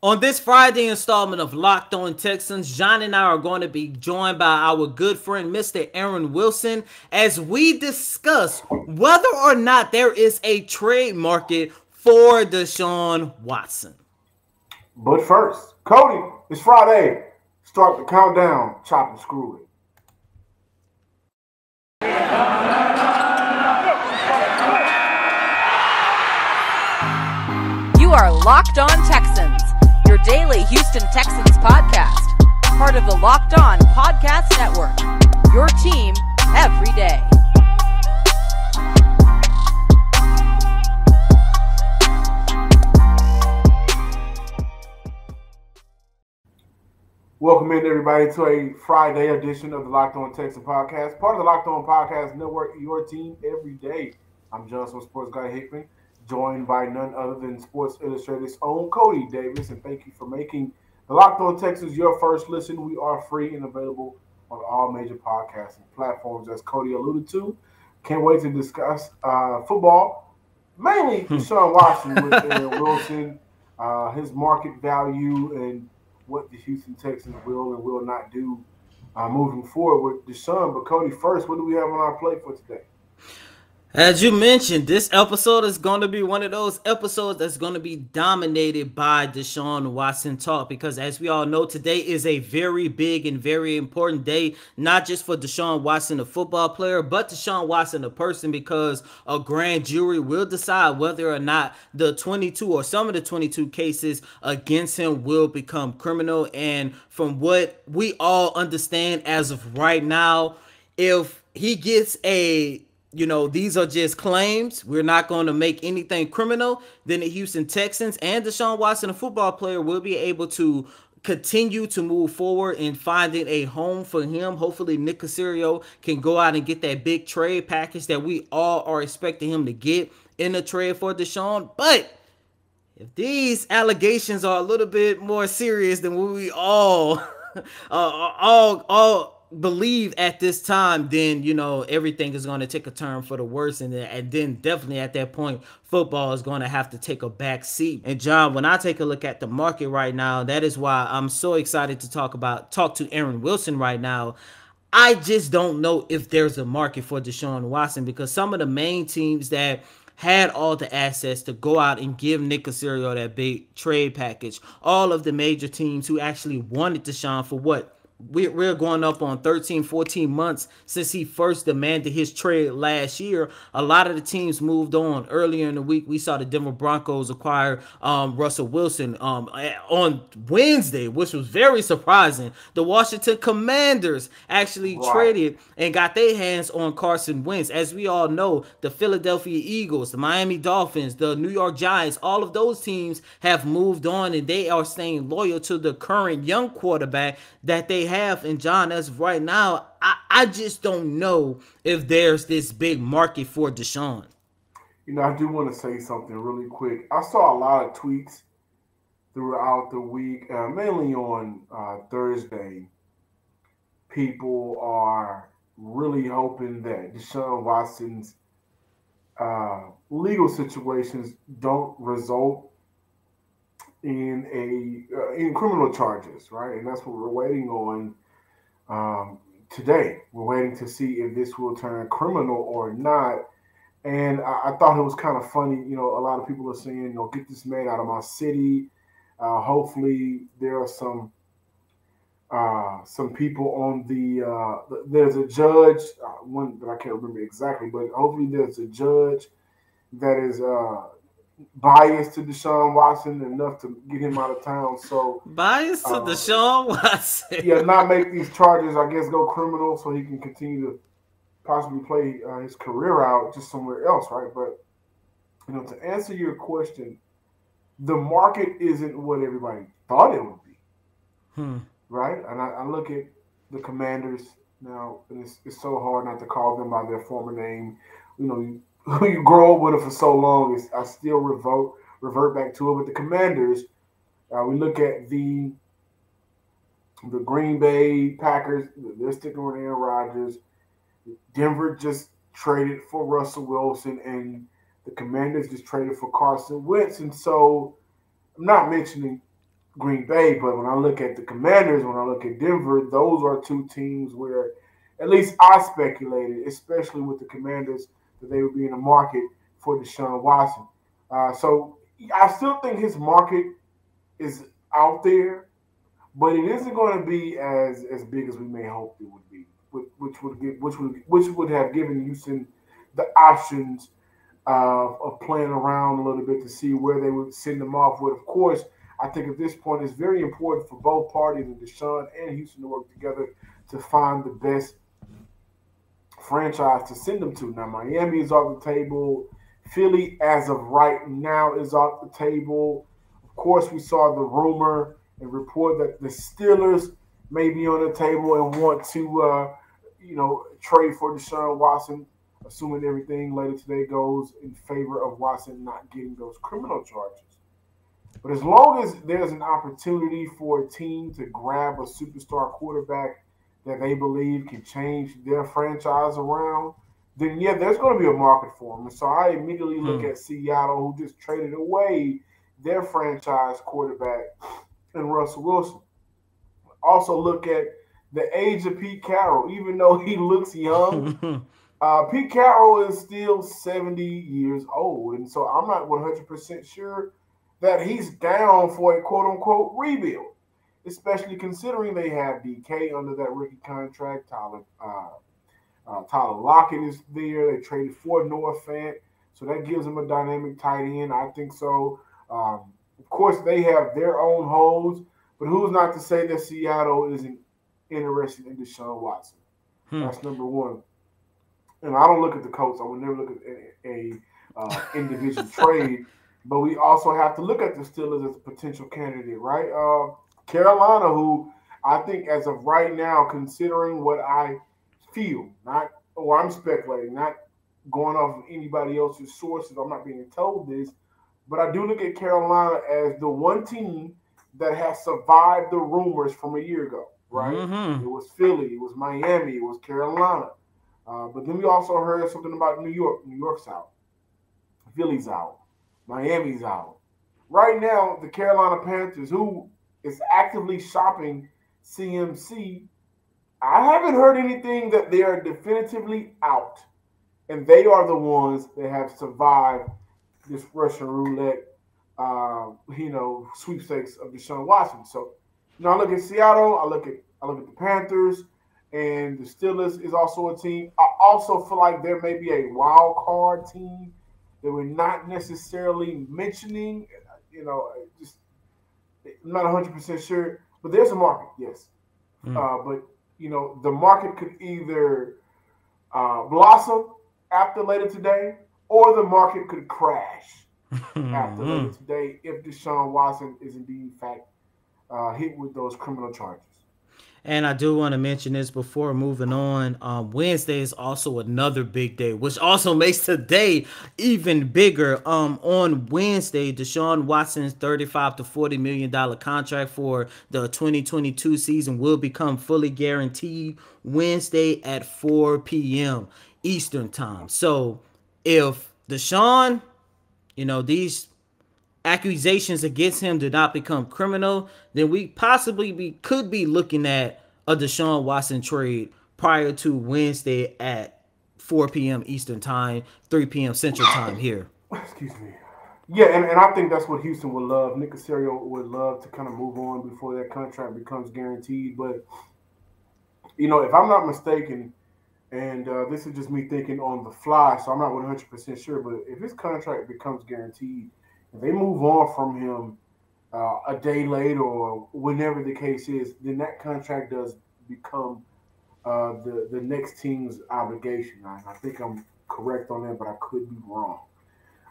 On this Friday installment of Locked On Texans, John and I are going to be joined by our good friend, Mr. Aaron Wilson, as we discuss whether or not there is a trade market for Deshaun Watson. But first, Cody, it's Friday. Start the countdown, chop and screw it. You are Locked On Texans, your daily Houston Texans podcast, part of the Locked On Podcast Network, your team every day. Welcome in, everybody, to a Friday edition of the Locked On Texans podcast, part of the Locked On Podcast Network, your team every day. I'm Johnson Sports Guy Hickman, joined by none other than Sports Illustrated's own Cody Davis, and thank you for making the Locked On Texans your first listen. We are free and available on all major podcasting platforms, as Cody alluded to. Can't wait to discuss football, mainly Deshaun Watson with Aaron Wilson, his market value, and what the Houston Texans will and will not do moving forward with Deshaun. But Cody, first, what do we have on our plate for today? As you mentioned, this episode is going to be one of those episodes that's going to be dominated by Deshaun Watson talk, because as we all know, today is a very big and very important day, not just for Deshaun Watson, the football player, but Deshaun Watson, the person, because a grand jury will decide whether or not the 22 or some of the 22 cases against him will become criminal. And from what we all understand as of right now, if he gets these are just claims, we're not going to make anything criminal, then the Houston Texans and Deshaun Watson, a football player, will be able to continue to move forward in finding a home for him. Hopefully Nick Caserio can go out and get that big trade package that we all are expecting him to get in a trade for Deshaun. But if these allegations are a little bit more serious than what we all believe at this time, then everything is going to take a turn for the worse, and then definitely at that point football is going to have to take a back seat. And John, when I take a look at the market right now, that is why I'm so excited to talk to Aaron Wilson right now. I just don't know if there's a market for Deshaun Watson, because some of the main teams that had all the assets to go out and give Nick Caserio that big trade package, all of the major teams who actually wanted Deshaun for what? We're going up on 13, 14 months since he first demanded his trade last year. A lot of the teams moved on. Earlier in the week, we saw the Denver Broncos acquire Russell Wilson on Wednesday, which was very surprising. The Washington Commanders actually traded and got their hands on Carson Wentz. As we all know, the Philadelphia Eagles, the Miami Dolphins, the New York Giants, all of those teams have moved on, and they are staying loyal to the current young quarterback that they have. And John, as of right now, I just don't know if there's this big market for Deshaun. I do want to say something really quick. I saw a lot of tweets throughout the week, mainly on Thursday. People are really hoping that Deshaun Watson's legal situations don't result in criminal charges, right? And that's what we're waiting on today. We're waiting to see if this will turn criminal or not. And I thought it was kind of funny. A lot of people are saying, get this man out of my city. Hopefully there are some people on there's a judge, one that I can't remember exactly, but hopefully there's a judge that is biased to Deshaun Watson enough to get him out of town. So biased to Deshaun Watson. Not make these charges, I guess, go criminal, so he can continue to possibly play his career out just somewhere else, right? But to answer your question, the market isn't what everybody thought it would be, right? And I look at the Commanders now, and it's so hard not to call them by their former name. Who you grow up with it for so long, I still revert back to it. But the Commanders, we look at the Green Bay Packers, they're sticking with Aaron Rodgers. Denver just traded for Russell Wilson, and the Commanders just traded for Carson Wentz. And so I'm not mentioning Green Bay. But when I look at the Commanders, when I look at Denver, those are two teams where at least I speculated, especially with the Commanders, that they would be in the market for Deshaun Watson. So I still think his market is out there, but it isn't going to be as big as we may hope it would be, which would have given Houston the options of playing around a little bit to see where they would send them off with. Of course, I think at this point it's very important for both parties, and Deshaun and Houston, to work together to find the best franchise to send them to. Now, Miami is off the table. Philly, as of right now, is off the table. Of course, we saw the rumor and report that the Steelers may be on the table and want to, trade for Deshaun Watson, assuming everything later today goes in favor of Watson not getting those criminal charges. But as long as there's an opportunity for a team to grab a superstar quarterback that they believe can change their franchise around, then yeah, there's going to be a market for them. And so I immediately look at Seattle, who just traded away their franchise quarterback in Russell Wilson. Also look at the age of Pete Carroll. Even though he looks young, Pete Carroll is still 70 years old. And so I'm not 100% sure that he's down for a quote-unquote rebuild, especially considering they have DK under that rookie contract. Tyler Lockett is there. They traded for Noah Fant, so that gives them a dynamic tight end. I think so. Of course, they have their own holes, but who's not to say that Seattle isn't interested in Deshaun Watson? That's number one. And I don't look at the Colts. I would never look at a individual trade. But we also have to look at the Steelers as a potential candidate, right? Carolina, who I think as of right now, considering what I feel, I'm speculating, not going off of anybody else's sources. I'm not being told this, but I do look at Carolina as the one team that has survived the rumors from a year ago, right? It was Philly, it was Miami, it was Carolina. But then we also heard something about New York. New York's out. Philly's out. Miami's out. Right now, the Carolina Panthers, who is actively shopping CMC, I haven't heard anything that they are definitively out. And they are the ones that have survived this Russian roulette, sweepstakes of Deshaun Watson. So, I look at Seattle, I look at the Panthers, and the Steelers is also a team. I also feel like there may be a wild card team that we're not necessarily mentioning. I'm not 100% sure, but there's a market, yes. But the market could either blossom after later today, or the market could crash after later today if Deshaun Watson is indeed, in fact, hit with those criminal charges. And I do want to mention this before moving on. Wednesday is also another big day, which also makes today even bigger. On Wednesday, Deshaun Watson's $35 to $40 million contract for the 2022 season will become fully guaranteed Wednesday at 4 p.m. Eastern time. So if Deshaun, these accusations against him do not become criminal, then we possibly could be looking at a Deshaun Watson trade prior to Wednesday at 4 p.m. Eastern time, 3 p.m. Central time here. Excuse me. Yeah, and I think that's what Houston would love. Nick Caserio would love to kind of move on before that contract becomes guaranteed. But, if I'm not mistaken, and this is just me thinking on the fly, so I'm not 100% sure, but if his contract becomes guaranteed, if they move on from him a day late or whenever the case is, then that contract does become the next team's obligation. I think I'm correct on that, but I could be wrong.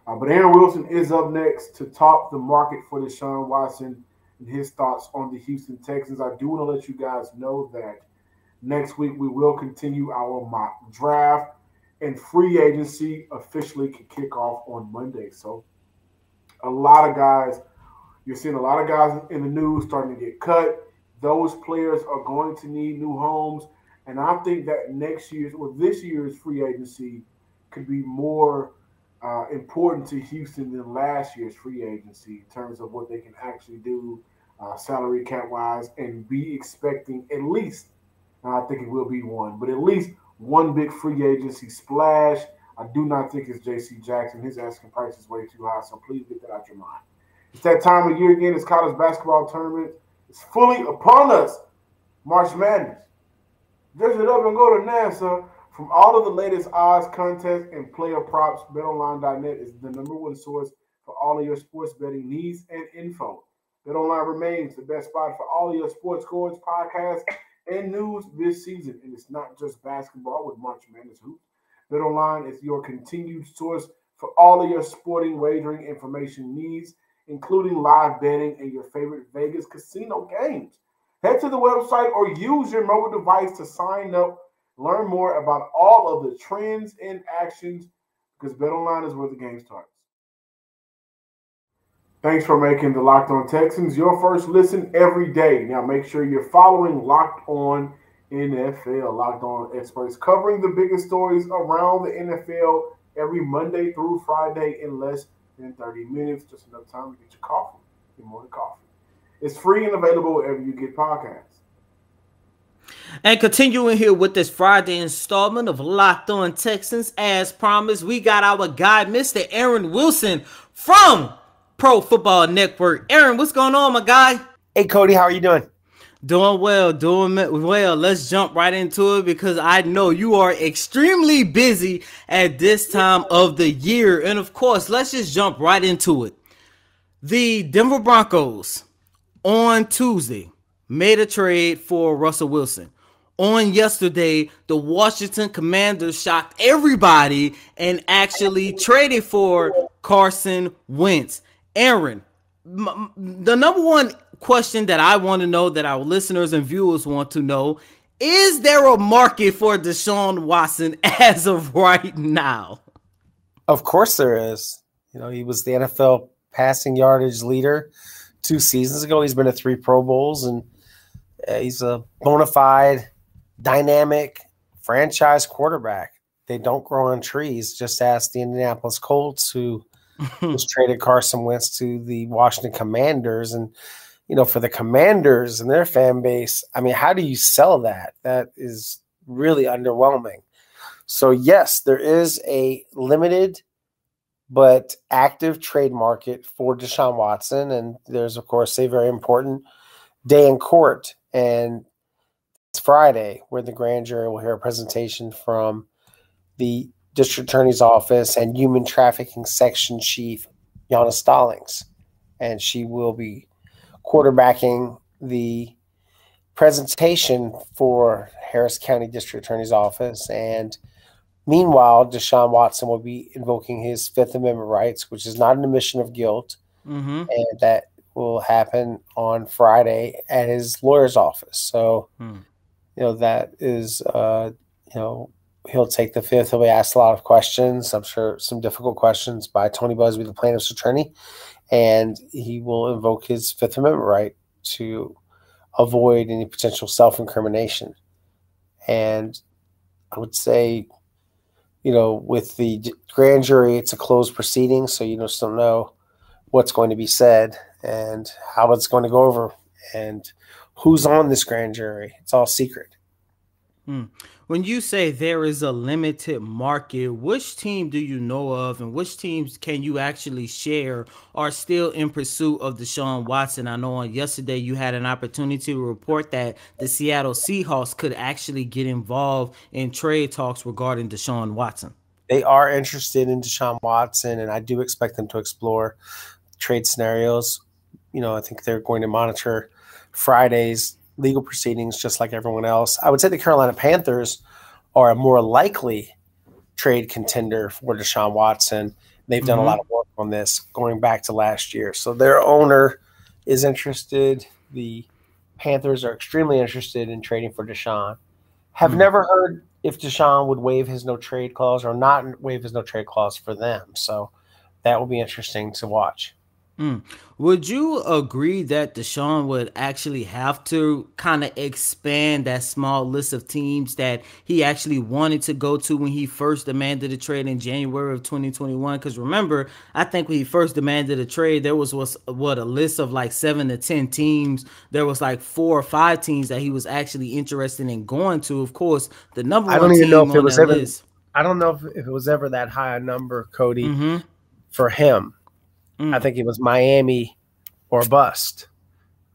But Aaron Wilson is up next to talk the market for Deshaun Watson and his thoughts on the Houston Texans. I do want to let you guys know that next week we will continue our mock draft, and free agency officially can kick off on Monday. So you're seeing a lot of guys in the news starting to get cut. Those players are going to need new homes. And I think that this year's free agency could be more important to Houston than last year's free agency in terms of what they can actually do salary cap wise, and be expecting at least, and I think it will be one, but at least one big free agency splash. I do not think it's J.C. Jackson. His asking price is way too high, so please get that out your mind. It's that time of year again. It's college basketball tournament. It's fully upon us. March Madness. Dress it up and go to NASA. From all of the latest odds, contests, and player props, BetOnline.net is the #1 source for all of your sports betting needs and info. BetOnline remains the best spot for all of your sports scores, podcasts, and news this season. And it's not just basketball with March Madness hoops. BetOnline is your continued source for all of your sporting wagering information needs, including live betting and your favorite Vegas casino games. Head to the website or use your mobile device to sign up. Learn more about all of the trends and actions because BetOnline is where the game starts. Thanks for making the Locked On Texans your first listen every day. Now make sure you're following Locked On NFL. Locked On experts covering the biggest stories around the NFL every Monday through Friday in less than 30 minutes. Just enough time to get your coffee, your morning coffee. It's free and available wherever you get podcasts. And continuing here with this Friday installment of Locked On Texans, as promised, we got our guy, Mr. Aaron Wilson from Pro Football Network. Aaron, what's going on, my guy? Hey, Cody, how are you doing? Doing well. Let's jump right into it because I know you are extremely busy at this time of the year. And of course, let's just jump right into it. The Denver Broncos on Tuesday made a trade for Russell Wilson. On yesterday, the Washington Commanders shocked everybody and actually traded for Carson Wentz. Aaron, the #1 question that I want to know, that our listeners and viewers want to know, is there a market for Deshaun Watson as of right now? Of course there is. You know, he was the NFL passing yardage leader 2 seasons ago. He's been to 3 Pro Bowls, and he's a bona fide, dynamic franchise quarterback. They don't grow on trees. Just ask the Indianapolis Colts, who was traded Carson Wentz to the Washington Commanders. And, you know, for the Commanders and their fan base, I mean, how do you sell that? That is really underwhelming. So, yes, there is a limited but active trade market for Deshaun Watson. And there's, of course, a very important day in court. And it's Friday where the grand jury will hear a presentation from the district attorney's office and human trafficking section chief, Yana Stallings. And she will be quarterbacking the presentation for Harris County District Attorney's Office. And meanwhile, Deshaun Watson will be invoking his Fifth Amendment rights, which is not an admission of guilt. And that will happen on Friday at his lawyer's office. So, you know, that is, you know, he'll take the Fifth. He'll be asked a lot of questions. I'm sure some difficult questions by Tony Busby, the plaintiff's attorney. And he will invoke his Fifth Amendment right to avoid any potential self-incrimination. And I would say, you know, with the grand jury, it's a closed proceeding, so you just don't know what's going to be said and how it's going to go over and who's on this grand jury. It's all secret. When you say there is a limited market, which team do you know of and which teams can you actually share are still in pursuit of Deshaun Watson? I know on yesterday you had an opportunity to report that the Seattle Seahawks could actually get involved in trade talks regarding Deshaun Watson. They are interested in Deshaun Watson, and I do expect them to explore trade scenarios. You know, I think they're going to monitor Friday's legal proceedings just like everyone else. I would say the Carolina Panthers are a more likely trade contender for Deshaun Watson. They've done a lot of work on this going back to last year. So their owner is interested. The Panthers are extremely interested in trading for Deshaun. Have never heard if Deshaun would waive his no-trade clause or not waive his no-trade clause for them. So that will be interesting to watch. Would you agree that Deshaun would actually have to kind of expand that small list of teams that he actually wanted to go to when he first demanded a trade in January of 2021? Because remember, I think when he first demanded a trade, there was a list of like 7 to 10 teams. There was like 4 or 5 teams that he was actually interested in going to. Of course, the number I one don't even know team if it on was that ever. list. I don't know if it was ever that high a number, Cody, for him. I think it was Miami or bust.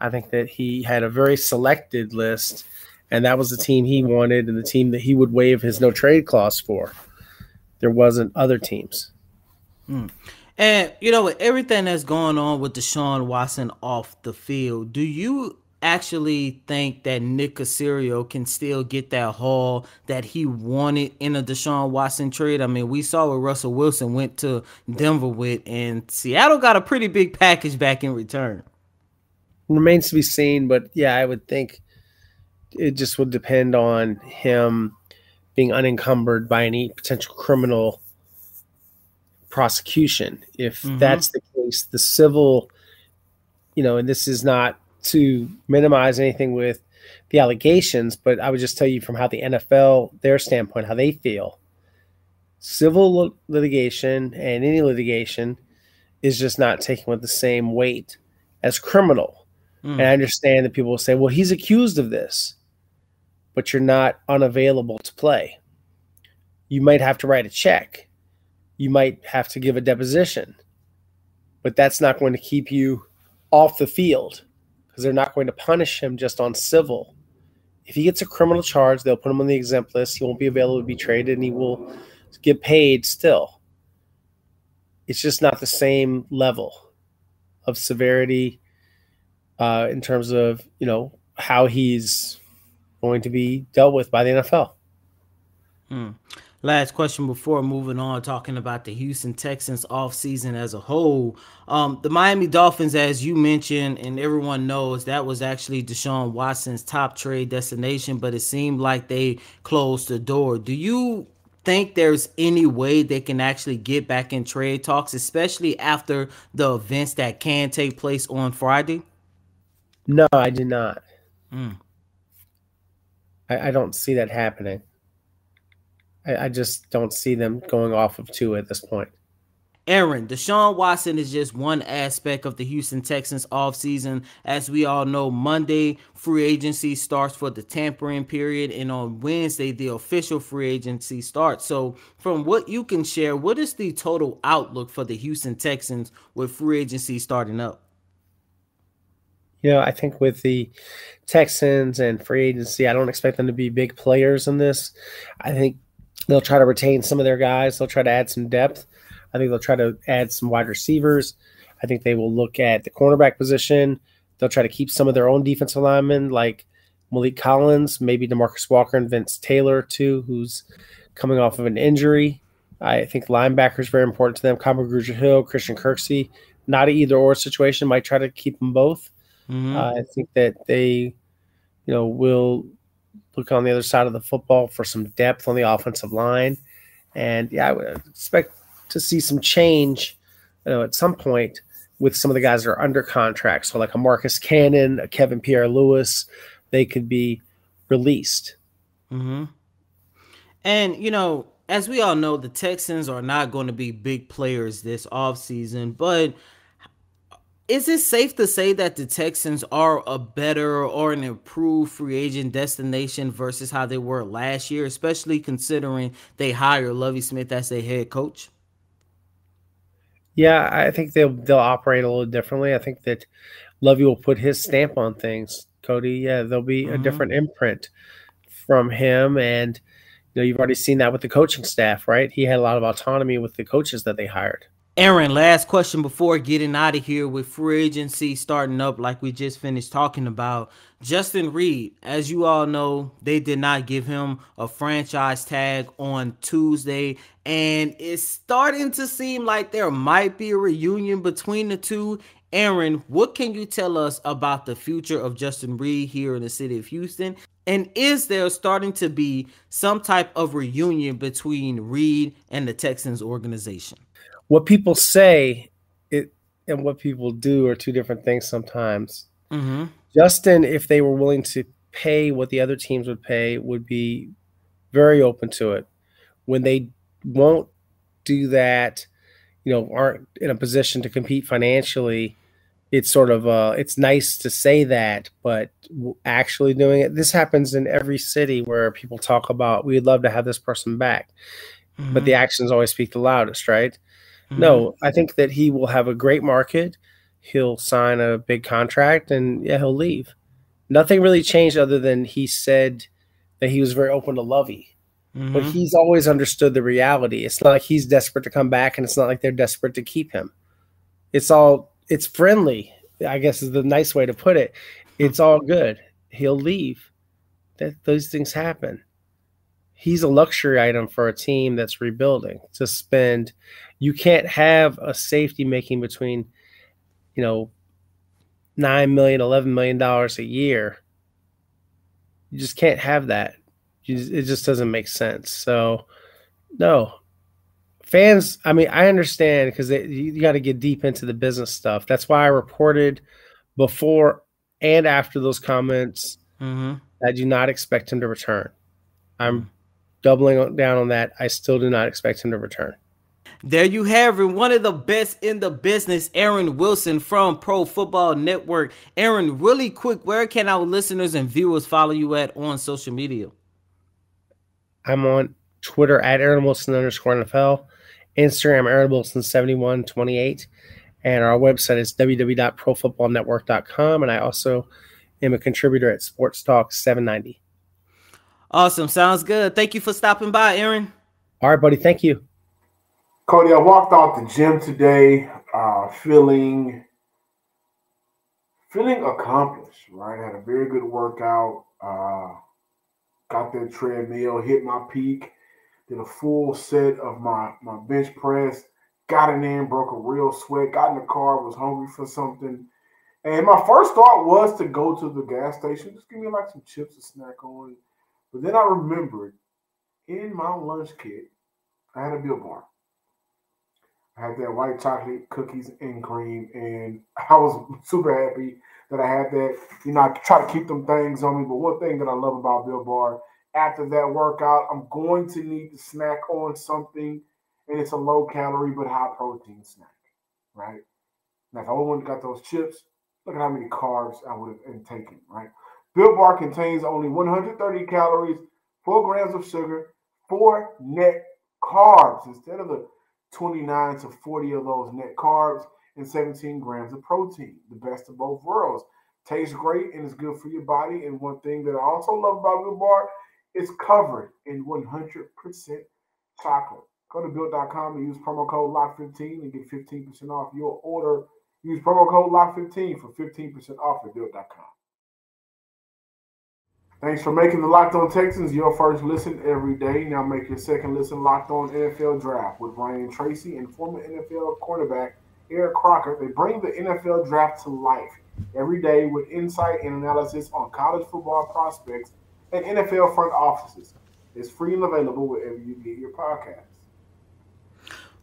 I think that he had a very selected list, and that was the team he wanted and the team that he would waive his no trade clause for. There wasn't other teams. And, you know, with everything that's going on with Deshaun Watson off the field, do you actually think that Nick Caserio can still get that haul that he wanted in a Deshaun Watson trade? I mean, we saw what Russell Wilson went to Denver with, and Seattle got a pretty big package back in return. Remains to be seen, but yeah, I would think it just would depend on him being unencumbered by any potential criminal prosecution. If that's the case, the civil, and this is not to minimize anything with the allegations, but I would just tell you from how the NFL, their standpoint, how they feel. Civil litigation and any litigation is just not taken with the same weight as criminal. And I understand that people will say, well, he's accused of this, but you're not unavailable to play. You might have to write a check. You might have to give a deposition, but that's not going to keep you off the field because they're not going to punish him just on civil. If he gets a criminal charge, they'll put him on the exempt list. He won't be available to be traded, and he will get paid still. It's just not the same level of severity in terms of, how he's going to be dealt with by the NFL. Last question before moving on, talking about the Houston Texans offseason as a whole. The Miami Dolphins, as you mentioned, and everyone knows, that was actually Deshaun Watson's top trade destination, but it seemed like they closed the door. Do you think there's any way they can actually get back in trade talks, especially after the events that can take place on Friday? No, I do not. I don't see that happening. I just don't see them going off of 2 at this point. Aaron, Deshaun Watson is just one aspect of the Houston Texans offseason. As we all know, Monday, free agency starts for the tampering period, and on Wednesday, the official free agency starts. So from what you can share, what is the total outlook for the Houston Texans with free agency starting up? I think with the Texans and free agency, I don't expect them to be big players in this. I think they'll try to retain some of their guys. They'll try to add some depth. I think they'll try to add some wide receivers. I think they will look at the cornerback position. They'll try to keep some of their own defensive linemen like Malik Collins, maybe DeMarcus Walker and Vince Taylor too, who's coming off of an injury. I think linebacker is very important to them. Cobb Grugier-Hill, Christian Kirksey, not an either-or situation. Might try to keep them both. I think that they, will look on the other side of the football for some depth on the offensive line. And, I would expect to see some change, at some point with some of the guys that are under contract. So like a Marcus Cannon, a Kevin Pierre-Louis, they could be released. And, as we all know, the Texans are not going to be big players this offseason, but is it safe to say that the Texans are a better or an improved free agent destination versus how they were last year, especially considering they hired Lovie Smith as their head coach? Yeah, I think they'll operate a little differently. I think that Lovie will put his stamp on things, Cody. Yeah, there'll be a different imprint from him. And, you've already seen that with the coaching staff, right? He had a lot of autonomy with the coaches that they hired. Aaron, last question before getting out of here. With free agency starting up like we just finished talking about, Justin Reid, as you all know, they did not give him a franchise tag on Tuesday, and it's starting to seem like there might be a reunion between the two. Aaron, what can you tell us about the future of Justin Reid here in the city of Houston? And is there starting to be some type of reunion between Reid and the Texans organization? What people say, and what people do are two different things sometimes. Mm-hmm. Justin, if they were willing to pay what the other teams would pay, would be very open to it. When they won't do that, aren't in a position to compete financially, it's sort of it's nice to say that, but actually doing it, this happens in every city where people talk about we'd love to have this person back, but the actions always speak the loudest, right? Mm-hmm. No, I think that he will have a great market. He'll sign a big contract, and yeah, he'll leave. Nothing really changed other than he said that he was very open to Lovey. But Mm-hmm. he's always understood the reality. It's not like he's desperate to come back, and it's not like they're desperate to keep him. It's friendly, I guess is the nice way to put it. It's all good. He'll leave. Those things happen. He's a luxury item for a team that's rebuilding to spend. You can't have a safety making between, $9 million, $11 million a year. You just can't have that. It just doesn't make sense. So, no. Fans, I mean, I understand because you got to get deep into the business stuff. That's why I reported before and after those comments Mm-hmm. I do not expect him to return. I'm doubling down on that. I still do not expect him to return. There you have it. One of the best in the business, Aaron Wilson from Pro Football Network. Aaron, really quick, where can our listeners and viewers follow you at on social media? I'm on Twitter at Aaron Wilson _NFL, Instagram Aaron Wilson 7128, and our website is www.profootballnetwork.com. And I also am a contributor at Sports Talk 790. Awesome. Sounds good. Thank you for stopping by, Aaron. All right, buddy. Thank you. Cody, I walked out the gym today feeling accomplished, right? Had a very good workout. Got that treadmill, hit my peak, did a full set of my bench press, got in there and broke a real sweat, got in the car, was hungry for something. And my first thought was to go to the gas station, just give me like some chips to snack on. But then I remembered in my lunch kit, I had a Built Bar. I had that white chocolate cookies and cream, and I was super happy that I had that. I try to keep them things on me, but one thing that I love about Built Bar, after that workout, I'm going to need to snack on something, and it's a low-calorie but high-protein snack, right? Now, if I would have got those chips, look at how many carbs I would have taken, right? Built Bar contains only 130 calories, 4 grams of sugar, 4 net carbs instead of the 29 to 40 of those net carbs and 17 grams of protein. The best of both worlds. Tastes great and is good for your body. And one thing that I also love about Built Bar, it's covered in 100% chocolate. Go to Built.com and use promo code LOCK15 and get 15% off your order. Use promo code LOCK15 for 15% off at Built.com. Thanks for making the Locked On Texans your first listen every day. Now make your second listen Locked On NFL Draft with Ryan Tracy and former NFL cornerback Eric Crocker. They bring the NFL Draft to life every day with insight and analysis on college football prospects and NFL front offices. It's free and available wherever you get your podcasts.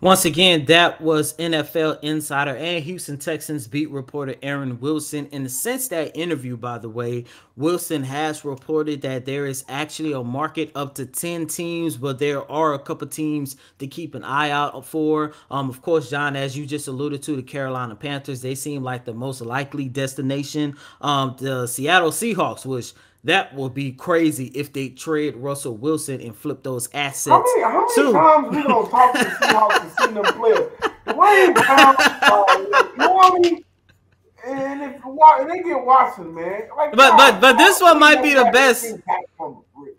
Once again, that was NFL insider and Houston Texans beat reporter Aaron Wilson. And since that interview, by the way, Wilson has reported that there is actually a market up to 10 teams, but there are a couple teams to keep an eye out for. Of course, John, as you just alluded to, the Carolina Panthers, they seem like the most likely destination. The Seattle Seahawks, which that would be crazy if they trade Russell Wilson and flip those assets. How many times we gonna talk to the Seahawks and see them players? Dwayne Brown, and they get Watson, man. But this one might be the best.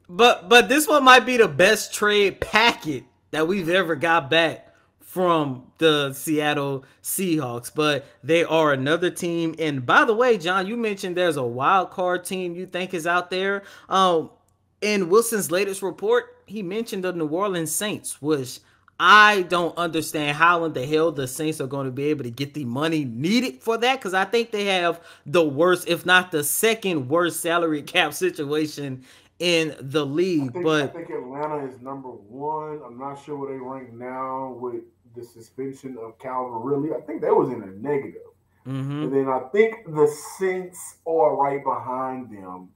But this one might be the best trade packet that we've ever got back from the Seattle Seahawks, but they are another team. And by the way, John, you mentioned there's a wild card team you think is out there. In Wilson's latest report, he mentioned the New Orleans Saints, which I don't understand how in the hell the Saints are going to be able to get the money needed for that, because I think they have the worst, if not the second worst salary cap situation in the league. I think Atlanta is number one. I'm not sure where they rank now with the suspension of Calvin Ridley. I think that was in a negative. Mm-hmm. And then I think the Saints are right behind them.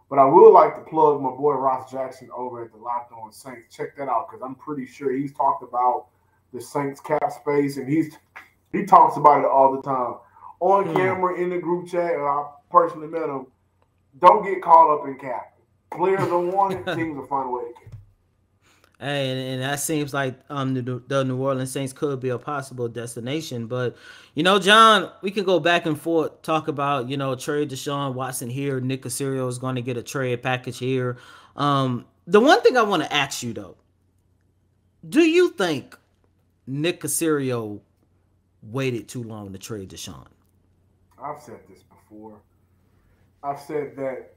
But I would like to plug my boy Ross Jackson over at the Locked On Saints. Check that out because I'm pretty sure he's talked about the Saints cap space, and he talks about it all the time on camera in the group chat. And I personally met him. Don't get caught up in cap. Players don't want it. Teams will find a way to get it. Hey, and that seems like the New Orleans Saints could be a possible destination. But, John, we can go back and forth, talk about, trade Deshaun Watson here. Nick Caserio is going to get a trade package here. The one thing I want to ask you, though, do you think Nick Caserio waited too long to trade Deshaun? I've said this before. I've said that,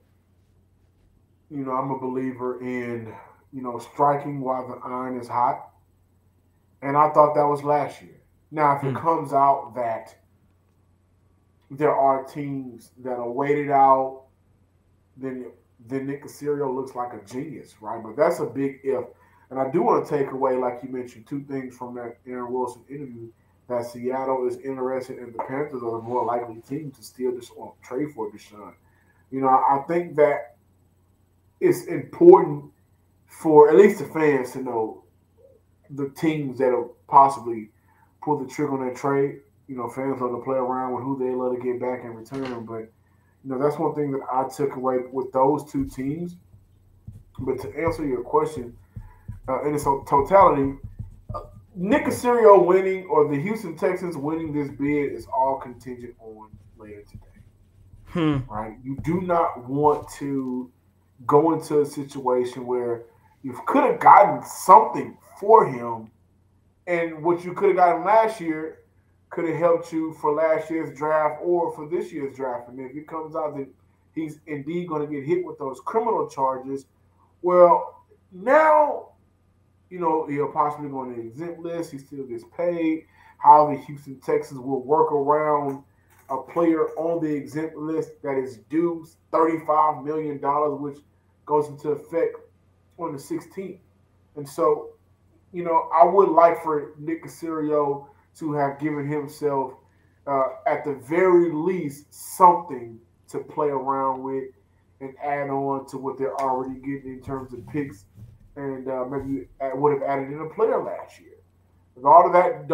I'm a believer in striking while the iron is hot. And I thought that was last year. Now, if it comes out that there are teams that are waited out, then Nick Caserio looks like a genius, right? But that's a big if. And I do want to take away, like you mentioned, two things from that Aaron Wilson interview, that Seattle is interested in the Panthers are the more likely team to steal this or trade for Deshaun. I think that it's important for at least the fans to know the teams that will possibly pull the trigger on that trade. Fans love to play around with who they love to get back in return. But, that's one thing that I took away with those two teams. But to answer your question, in its totality, Nick Caserio winning or the Houston Texans winning this bid is all contingent on later today. Right? You do not want to go into a situation where you could have gotten something for him, and what you could have gotten last year could have helped you for last year's draft or for this year's draft. And if it comes out that he's indeed going to get hit with those criminal charges, well, now, he'll possibly go on the exempt list. He still gets paid. How the Houston Texans will work around a player on the exempt list that is due $35 million, which goes into effect on the 16th. And so, I would like for Nick Caserio to have given himself, at the very least, something to play around with and add on to what they're already getting in terms of picks, and maybe would have added in a player last year. If all of that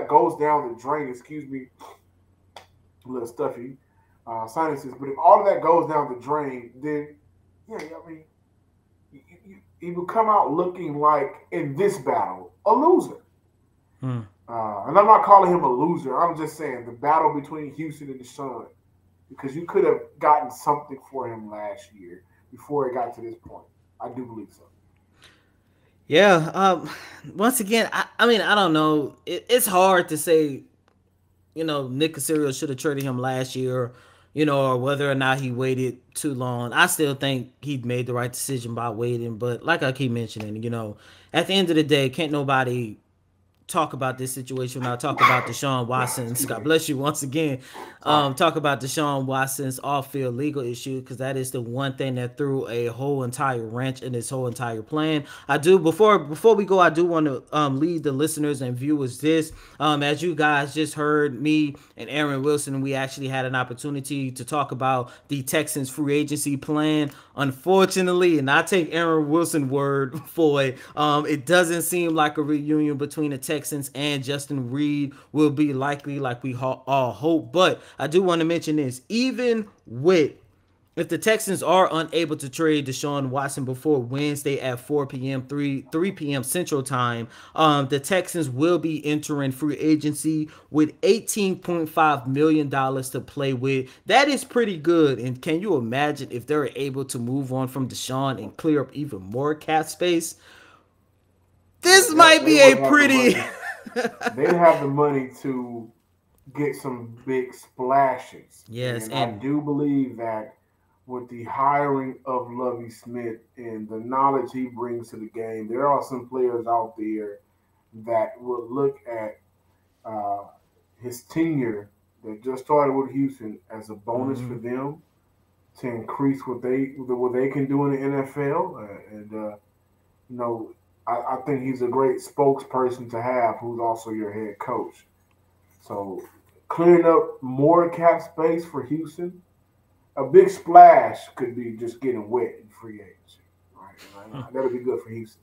goes down the drain, excuse me, a little stuffy sinuses, but if all of that goes down the drain, then he will come out looking like, in this battle, a loser. And I'm not calling him a loser. I'm just saying the battle between Houston and Deshaun, because you could have gotten something for him last year before it got to this point. I do believe so. Yeah. Once again, I mean, I don't know. It's hard to say, Nick Caserio should have traded him last year, or whether or not he waited too long. I still think he made the right decision by waiting. But like I keep mentioning, at the end of the day, can't nobody talk about this situation when I talk about Deshaun Watson's, God bless you once again, talk about Deshaun Watson's off-field legal issue, because that is the one thing that threw a whole entire wrench in this whole entire plan. Before we go, I do want to lead the listeners and viewers this. As you guys just heard, me and Aaron Wilson, we actually had an opportunity to talk about the Texans free agency plan. Unfortunately, and I take Aaron Wilson's word for it, it doesn't seem like a reunion between the Texans and Justin Reid will be likely, like we all hope. But I do want to mention this. Even if the Texans are unable to trade Deshaun Watson before Wednesday at 4 p.m., 3 p.m. Central Time, the Texans will be entering free agency with $18.5 million to play with. That is pretty good. And can you imagine if they're able to move on from Deshaun and clear up even more cap space? This might be a pretty... They'd have the money to get some big splashes. Yes, and I do believe that with the hiring of Lovie Smith and the knowledge he brings to the game, there are some players out there that will look at his tenure that just started with Houston as a bonus for them to increase what they can do in the NFL. I think he's a great spokesperson to have who's also your head coach. So clearing up more cap space for Houston, a big splash could be just getting wet in free agency. Right? That'll be good for Houston.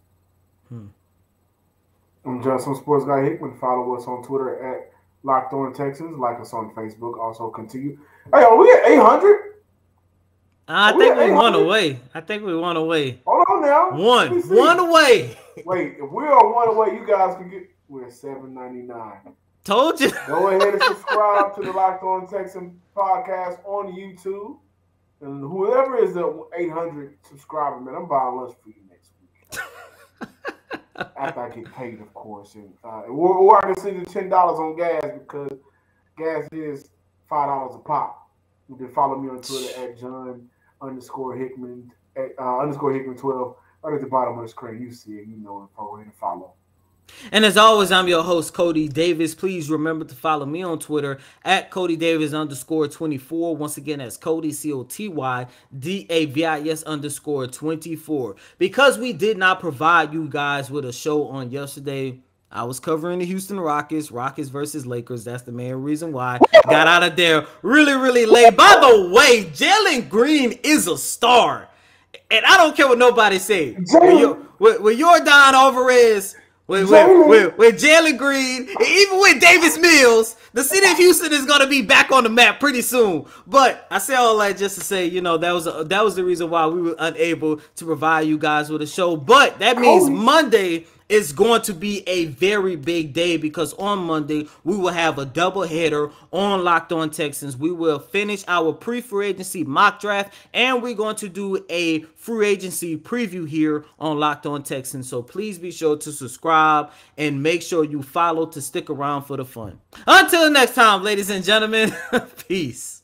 I'm Justin Sports Guy Hickman. Follow us on Twitter at Locked On Texans. Like us on Facebook. Also continue. Hey, are we at 800? I think we won away. Hold on now. One away. Wait, if we are one away, you guys can get. We're at $7.99. Told you. Go ahead and subscribe to the Locked On Texan podcast on YouTube. And whoever is the 800 subscriber, man, I'm buying lunch for you next week. After I get paid, of course. And or I can send you $10 on gas because gas is $5 a pop. You can follow me on Twitter at John_Hickman, _Hickman12. Right at the bottom of the screen, you see it. You know it. Go ahead and follow. And as always, I'm your host, Cody Davis. Please remember to follow me on Twitter at CodyDavis_24. Once again, that's Cody, COTYDAVIS _24. Because we did not provide you guys with a show on yesterday, I was covering the Houston Rockets versus Lakers. That's the main reason why I got out of there really late. By the way, Jalen Green is a star. And I don't care what nobody says. With Jordan Alvarez, with Jalen Green, and even with Davis Mills, the city of Houston is going to be back on the map pretty soon. But I say all that just to say, that was the reason why we were unable to provide you guys with a show. But that means Monday is going to be a very big day because on Monday we will have a doubleheader on Locked On Texans. We will finish our pre-free agency mock draft and we're going to do a free agency preview here on Locked On Texans. So please be sure to subscribe and make sure you follow to stick around for the fun. Until next time, ladies and gentlemen, peace.